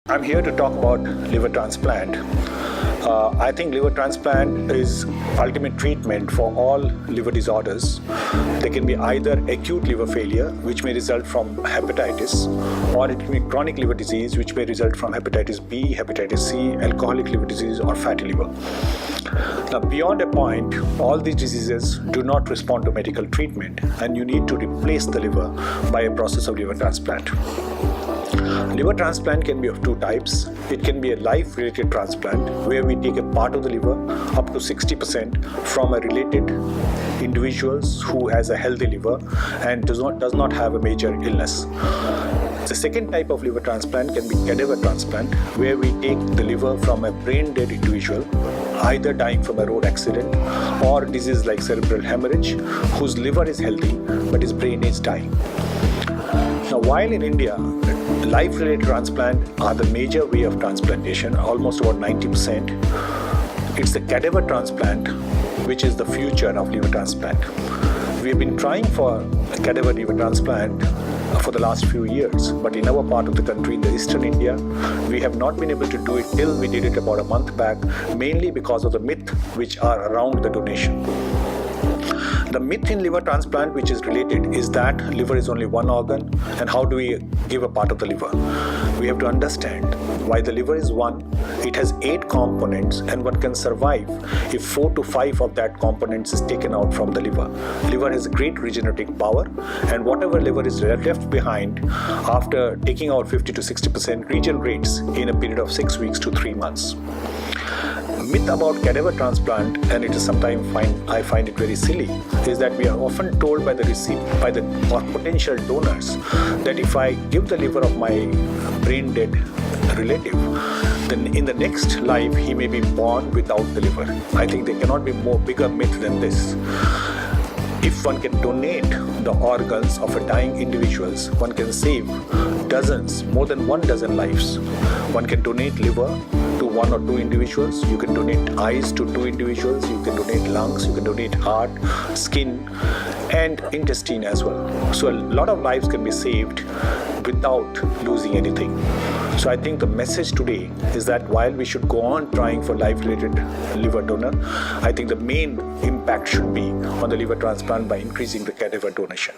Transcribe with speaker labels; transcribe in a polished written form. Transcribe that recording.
Speaker 1: I'm here to talk about liver transplant. I think liver transplant is ultimate treatment for all liver disorders. There can be either acute liver failure, which may result from hepatitis, or it can be chronic liver disease, which may result from hepatitis B, hepatitis C, alcoholic liver disease, or fatty liver. Now, beyond a point, all these diseases do not respond to medical treatment, and you need to replace the liver by a process of liver transplant. Liver transplant can be of two types. It can be a life-related transplant, where we take a part of the liver, up to 60%, from a related individuals who has a healthy liver and does not have a major illness. The second type of liver transplant can be cadaver transplant, where we take the liver from a brain-dead individual, either dying from a road accident or disease like cerebral hemorrhage, whose liver is healthy but his brain is dying. Now, while in India, life-related transplant are the major way of transplantation, almost about 90%, it's the cadaver transplant which is the future of liver transplant. We have been trying for a cadaver liver transplant for the last few years, but in our part of the country, in the eastern India, we have not been able to do it till we did it about a month back, mainly because of the myth which are around the donation. The myth in liver transplant which is related is that liver is only one organ, and how do we give a part of the liver? We have to understand why the liver is one. It has 8 components, and one can survive if 4 to 5 of that components is taken out from the liver. Liver has great regenerating power, and whatever liver is left behind after taking out 50 to 60% regenerates in a period of 6 weeks to 3 months. Myth about cadaver transplant, and it is sometimes I find it very silly, is that we are often told by the potential donors that if I give the liver of my brain dead relative, then in the next life he may be born without the liver. I think there cannot be bigger myth than this. If one can donate the organs of a dying individuals, one can save more than 1 dozen lives. One can donate liver to 1 or 2 individuals. You can donate eyes to 2 individuals. You can donate lungs. You can donate heart, skin, and intestine as well. So a lot of lives can be saved without losing anything. So I think the message today is that while we should go on trying for life-related liver donor, I think the main impact should be on the liver transplant by increasing the cadaver donation.